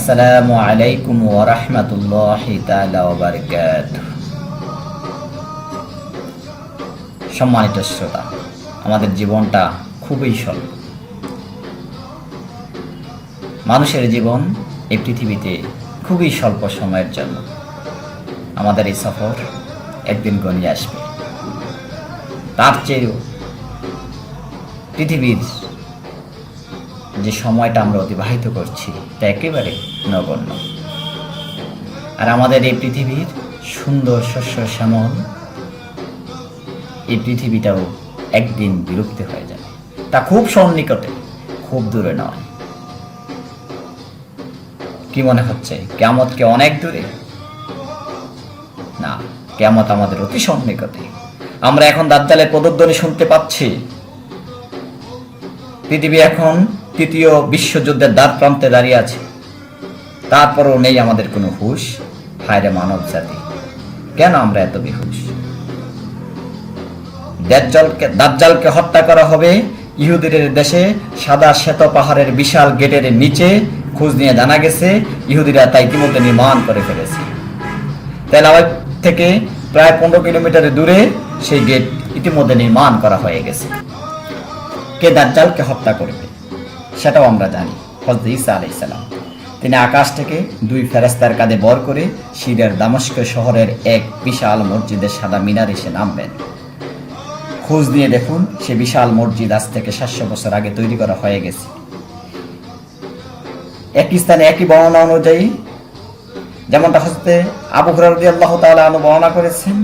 আসসালামু আলাইকুম ওয়া রাহমাতুল্লাহি তাআলা ওয়া বারাকাতুহু। সম্মানিত শ্রোতা, আমাদের জীবনটা খুবই স্বল্প। মানুষের জীবন এই পৃথিবীতে খুবই স্বল্প সময়ের জন্য। আমাদের এই সফর একদিন গনিয়ে আসবে। তার চেয়েও পৃথিবীর যে সময়টা আমরা অতিবাহিত করছি তা একেবারে নগণ্য। আর আমাদের এই পৃথিবীর সুন্দর শস্য শ্যামল এই পৃথিবীটাও একদিন বিলুপ্ত হয়ে যাবে। তা খুব সন্নিকটে, খুব দূরে নয়। কি মনে হচ্ছে কিয়ামত কি অনেক দূরে? না, কিয়ামত আমাদের অতি সন্নিকটে। আমরা এখন দাজ্জালের পদধ্বনি শুনতে পাচ্ছি। পৃথিবী এখন তৃতীয় বিশ্বযুদ্ধের দ্বার প্রান্তে দাঁড়িয়ে আছে, তারপরও নেই আমাদের কোনো হুঁশ। হায়রে মানব জাতি, কেন আমরা এত বেহুশ? দাজ্জালকে হত্যা করা হবে ইহুদিদের দেশে সাদা শ্বেত পাহাড়ের বিশাল গেটের নিচে। খোঁজ নিয়ে জানা গেছে ইহুদিরা তা ইতিমধ্যে নির্মাণ করে ফেলেছে। তেল আবিব থেকে প্রায় 15 কিলোমিটার দূরে সেই গেট ইতিমধ্যে নির্মাণ করা হয়ে গেছে। কে দাজ্জালকে হত্যা করবে সেটাও আমরা জানি। হযরত ঈসা আলাইহিস সালাম তিনি আকাশ থেকে 2 ফেরেশতার কাঁধে বর করে সিরিয়ার দামেস্ক শহরের এক বিশাল মসজিদের সাদা মিনারে এসে নামবেন। খোঁজ নিয়ে দেখুন সে বিশাল মসজিদ আজ থেকে 700 বছর আগে তৈরি করা হয়ে গেছে। একই স্থানে একই বর্ণনা অনুযায়ী, যেমনটা হযরত আবু হুরায়রা রাদিয়াল্লাহু তাআলা আনহু বর্ণনা করেছেন,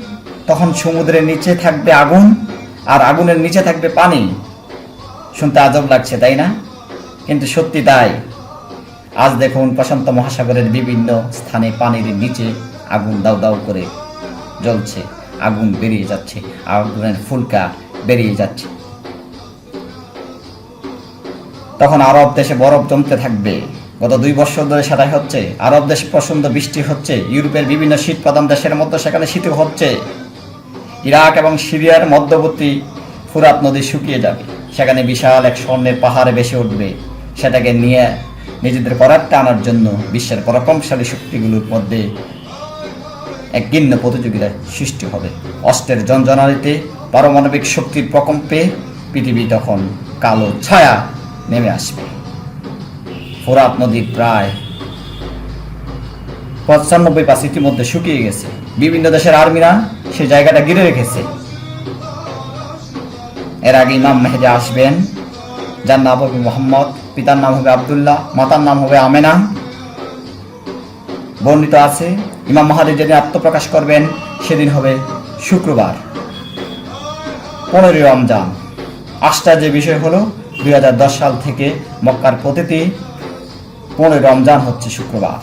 তখন সমুদ্রের নিচে থাকবে আগুন আর আগুনের নিচে থাকবে পানি। শুনতে আজব লাগছে, তাই না? কিন্তু সত্যি তাই। আজ দেখুন প্রশান্ত মহাসাগরের বিভিন্ন স্থানে পানির নিচে আগুন দাউ দাউ করে জ্বলছে, আগুন বেরিয়ে যাচ্ছে, আগুনের ফুলকা বেরিয়ে যাচ্ছে। তখন আরব দেশে বরফ জমতে থাকবে। গত 2 বছর ধরে সেটাই হচ্ছে। আরব দেশে প্রচণ্ড বৃষ্টি হচ্ছে। ইউরোপের বিভিন্ন শীত প্রধান দেশের মধ্যে সেখানে শীত হচ্ছে। ইরাক এবং সিরিয়ার মধ্যবর্তী ফুরাত নদী শুকিয়ে যাবে। সেখানে বিশাল এক স্বর্ণের পাহাড়ে ভেসে উঠবে। সেটাকে নিয়ে নিজেদের করারটা আনার জন্য বিশ্বের পরাক্রমশালী শক্তিগুলোর মধ্যে এক ভিন্ন প্রতিযোগিতা সৃষ্টি হবে। অস্ত্রের ঝনঝনানিতে, পারমাণবিক শক্তির প্রকম্পে পৃথিবী তখন কালো ছায়া নেমে আসবে। ফোরাত নদীর প্রায় 95 পাশ ইতিমধ্যে শুকিয়ে গেছে। বিভিন্ন দেশের আর্মিরা সেই জায়গাটা ঘিরে রেখেছে। এর আগে ইমাম মেহেদী আসবেন, যার নাম হবে মুহাম্মদ, পিতার নাম হবে আব্দুল্লাহ, মাতার নাম হবে আমেনা। বর্ণিত আছে ইমাম মাহদী যেদিন আত্মপ্রকাশ করবেন সেদিন হবে শুক্রবার, 15 রমজান। আশ্চর্য বিষয় হলো 2010 সাল থেকে মক্কার প্রতিটি 15 রমজান হচ্ছে শুক্রবার।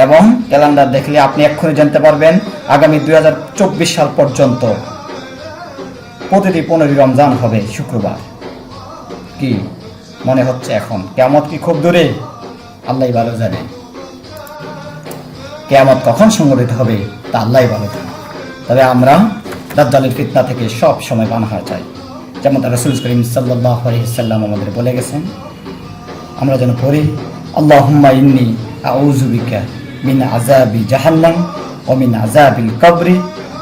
এবং ক্যালেন্ডার দেখলে আপনি এক্ষুনি জানতে পারবেন আগামী 2024 সাল পর্যন্ত প্রতিটি 15 রমজান হবে শুক্রবার। কি মনে হচ্ছে এখন কিয়ামত কি খুব দূরে? আল্লাহই ভালো জানে। কিয়ামত কখন সংঘটিত হবে তা আল্লাহই ভালো জানে। তবে আমরা দাজ্জালের ফিতনা থেকে সব সময় পানাহা চাই। যেমন রাসূল করিম সাল্লাল্লাহু আলাইহি ওয়াসাল্লাম আমাদের বলে গেছেন, আমরা যেন পড়ি, আল্লাহুম্মা ইন্নী আউযু বিকা মিন আযাবি জাহান্নাম ওয়া মিন আযাবিল কবরি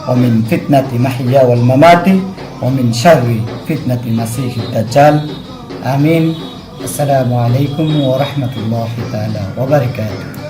ওয়া মিন ফিতনাতি মাহইয়া ওয়াল মামাতি ওয়া মিন শাররি ফিতনাতি মাসিহিদ দাজ্জাল। আমিন। আসসালামু আলাইকুম ওয়া রাহমাতুল্লাহি তাআলা ওয়া বারাকাতুহু।